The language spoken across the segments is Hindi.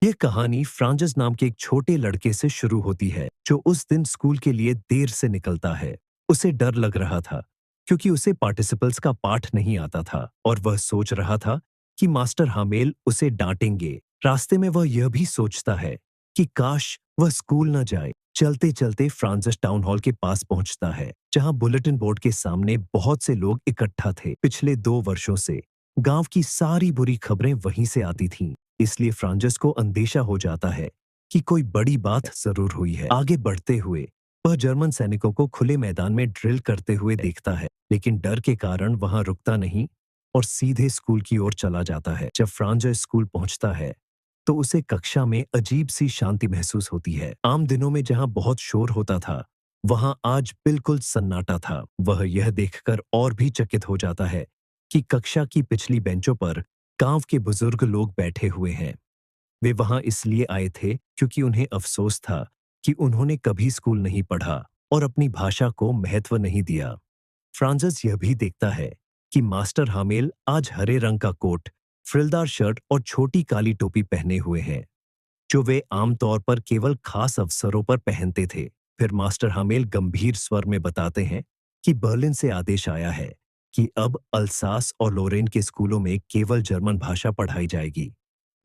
यह कहानी फ्रांजिस नाम के एक छोटे लड़के से शुरू होती है जो उस दिन स्कूल के लिए देर से निकलता है। उसे डर लग रहा था क्योंकि उसे पार्टिसिपल्स का पाठ नहीं आता था और वह सोच रहा था कि मास्टर हामेल उसे डांटेंगे। रास्ते में वह यह भी सोचता है कि काश वह स्कूल न जाए। चलते चलते फ्रांजिस टाउन हॉल के पास पहुंचता है जहां बुलेटिन बोर्ड के सामने बहुत से लोग इकट्ठा थे। पिछले 2 वर्षों से गांव की सारी बुरी खबरें वहीं से आती थीं। इसलिए फ्रांजिस को अंदेशा हो जाता है कि कोई बड़ी बात जरूर हुई है। आगे बढ़ते हुए वह जर्मन सैनिकों को खुले मैदान में ड्रिल करते हुए देखता है, लेकिन डर के कारण वहां रुकता नहीं और सीधे स्कूल की ओर चला जाता है। जब फ्रांजिस स्कूल पहुंचता है तो उसे कक्षा में अजीब सी शांति महसूस होती है। आम दिनों में जहां बहुत शोर होता था वहां आज बिल्कुल सन्नाटा था। वह यह देखकर और भी चकित हो जाता है कि कक्षा की पिछली बेंचों पर गांव के बुजुर्ग लोग बैठे हुए हैं। वे वहां इसलिए आए थे क्योंकि उन्हें अफसोस था कि उन्होंने कभी स्कूल नहीं पढ़ा और अपनी भाषा को महत्व नहीं दिया। फ्रांजिस यह भी देखता है कि मास्टर हामेल आज हरे रंग का कोट, फ्रिलदार शर्ट और छोटी काली टोपी पहने हुए हैं, जो वे आमतौर पर केवल खास अवसरों पर पहनते थे। फिर मास्टर हामेल गंभीर स्वर में बताते हैं कि बर्लिन से आदेश आया है कि अब अल्सास और लोरेन के स्कूलों में केवल जर्मन भाषा पढ़ाई जाएगी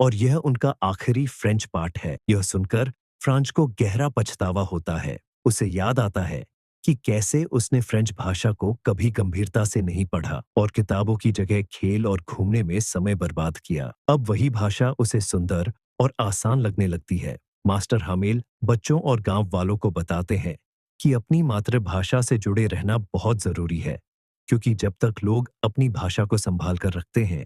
और यह उनका आखिरी फ्रेंच पाठ है। यह सुनकर फ्रांज को गहरा पछतावा होता है। उसे याद आता है कि कैसे उसने फ्रेंच भाषा को कभी गंभीरता से नहीं पढ़ा और किताबों की जगह खेल और घूमने में समय बर्बाद किया। अब वही भाषा उसे सुंदर और आसान लगने लगती है। मास्टर हामेल बच्चों और गांव वालों को बताते हैं कि अपनी मातृभाषा से जुड़े रहना बहुत जरूरी है, क्योंकि जब तक लोग अपनी भाषा को संभाल कर रखते हैं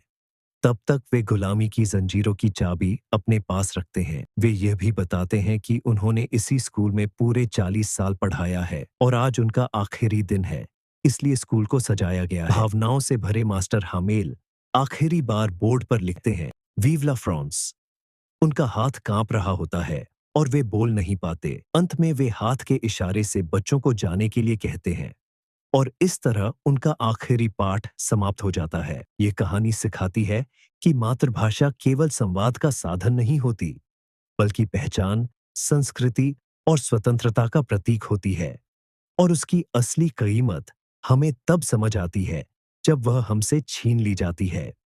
तब तक वे गुलामी की जंजीरों की चाबी अपने पास रखते हैं। वे यह भी बताते हैं कि उन्होंने इसी स्कूल में पूरे 40 साल पढ़ाया है और आज उनका आखिरी दिन है, इसलिए स्कूल को सजाया गया है। भावनाओं से भरे मास्टर हामेल आखिरी बार बोर्ड पर लिखते हैं, वीव ला फ्रांस। उनका हाथ कांप रहा होता है और वे बोल नहीं पाते। अंत में वे हाथ के इशारे से बच्चों को जाने के लिए कहते हैं और इस तरह उनका आखिरी पाठ समाप्त हो जाता है। ये कहानी सिखाती है कि मातृभाषा केवल संवाद का साधन नहीं होती, बल्कि पहचान, संस्कृति और स्वतंत्रता का प्रतीक होती है और उसकी असली कीमत हमें तब समझ आती है जब वह हमसे छीन ली जाती है।